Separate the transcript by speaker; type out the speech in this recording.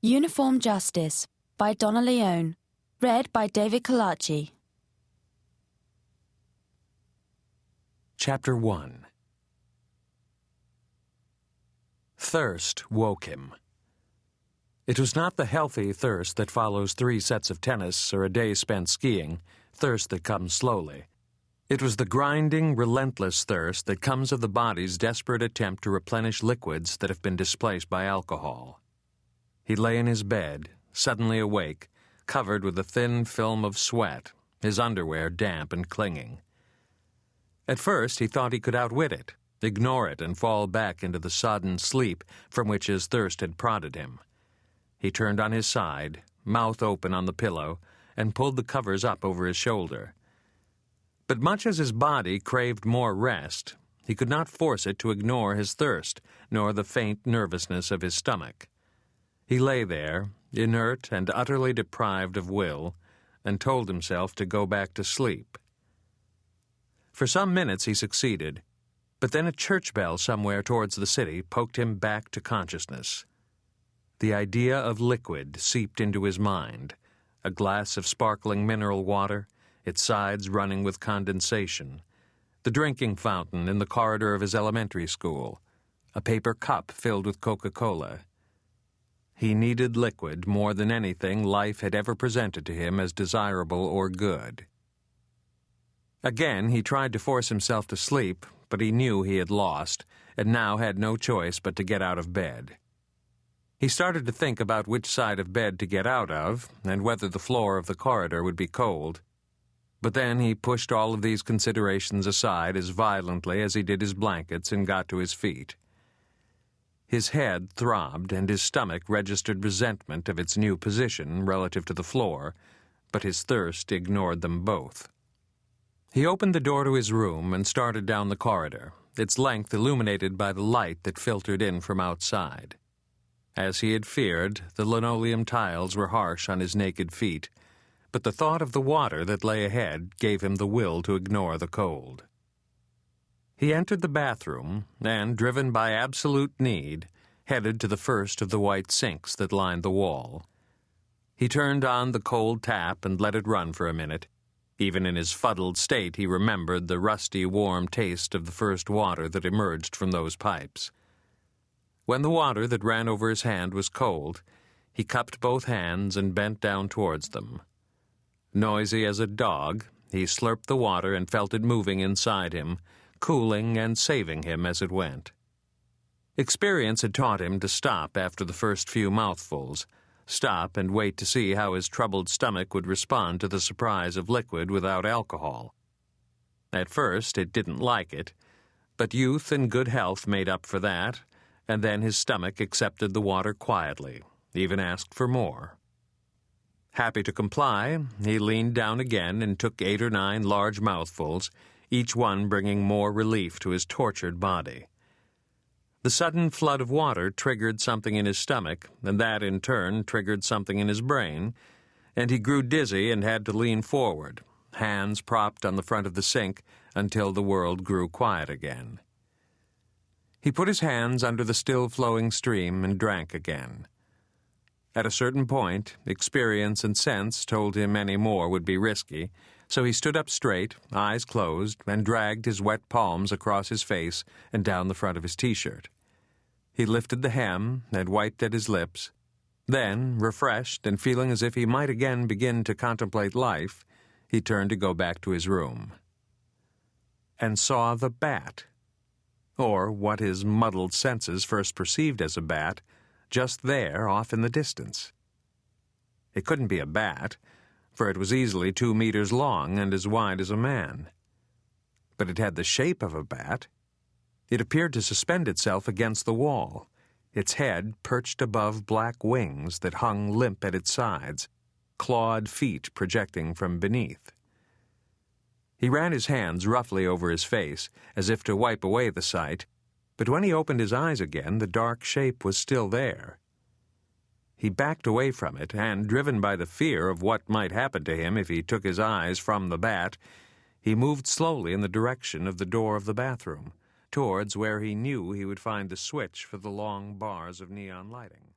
Speaker 1: Uniform Justice by Donna. Read by David Colacci.
Speaker 2: Chapter 1. Thirst woke him. It was not the healthy thirst that follows 3 sets of tennis or a day spent skiing, thirst that comes slowly. It was the grinding, relentless thirst that comes of the body's desperate attempt to replenish liquids that have been displaced by alcohol. He lay in his bed, suddenly awake, covered with a thin film of sweat, his underwear damp and clinging. At first he thought he could outwit it, ignore it, and fall back into the sodden sleep from which his thirst had prodded him. He turned on his side, mouth open on the pillow, and pulled the covers up over his shoulder. But much as his body craved more rest, he could not force it to ignore his thirst, nor the faint nervousness of his stomach. He lay there, inert and utterly deprived of will, and told himself to go back to sleep. For some minutes he succeeded, but then a church bell somewhere towards the city poked him back to consciousness. The idea of liquid seeped into his mind, a glass of sparkling mineral water, its sides running with condensation, the drinking fountain in the corridor of his elementary school, a paper cup filled with Coca-Cola. He needed liquid more than anything life had ever presented to him as desirable or good. Again he tried to force himself to sleep, but he knew he had lost, and now had no choice but to get out of bed. He started to think about which side of bed to get out of, and whether the floor of the corridor would be cold. But then he pushed all of these considerations aside as violently as he did his blankets and got to his feet. His head throbbed, and his stomach registered resentment of its new position relative to the floor, but his thirst ignored them both. He opened the door to his room and started down the corridor, its length illuminated by the light that filtered in from outside. As he had feared, the linoleum tiles were harsh on his naked feet, but the thought of the water that lay ahead gave him the will to ignore the cold. He entered the bathroom and, driven by absolute need, headed to the first of the white sinks that lined the wall. He turned on the cold tap and let it run for a minute. Even in his fuddled state, he remembered the rusty, warm taste of the first water that emerged from those pipes. When the water that ran over his hand was cold, he cupped both hands and bent down towards them. Noisy as a dog, he slurped the water and felt it moving inside him, cooling and saving him as it went. Experience had taught him to stop after the first few mouthfuls, stop and wait to see how his troubled stomach would respond to the surprise of liquid without alcohol. At first it didn't like it, but youth and good health made up for that, and then his stomach accepted the water quietly, even asked for more. Happy to comply, he leaned down again and took 8 or 9 large mouthfuls, each one bringing more relief to his tortured body. The sudden flood of water triggered something in his stomach, and that in turn triggered something in his brain, and he grew dizzy and had to lean forward, hands propped on the front of the sink until the world grew quiet again. He put his hands under the still-flowing stream and drank again. At a certain point, experience and sense told him any more would be risky, so he stood up straight, eyes closed, and dragged his wet palms across his face and down the front of his T-shirt. He lifted the hem and wiped at his lips. Then, refreshed and feeling as if he might again begin to contemplate life, he turned to go back to his room. And saw the bat, or what his muddled senses first perceived as a bat, just there off in the distance. It couldn't be a bat, for it was easily 2 meters long and as wide as a man. But it had the shape of a bat. It appeared to suspend itself against the wall, its head perched above black wings that hung limp at its sides, clawed feet projecting from beneath. He ran his hands roughly over his face, as if to wipe away the sight, but when he opened his eyes again, the dark shape was still there. He backed away from it, and, driven by the fear of what might happen to him if he took his eyes from the bat, he moved slowly in the direction of the door of the bathroom, towards where he knew he would find the switch for the long bars of neon lighting.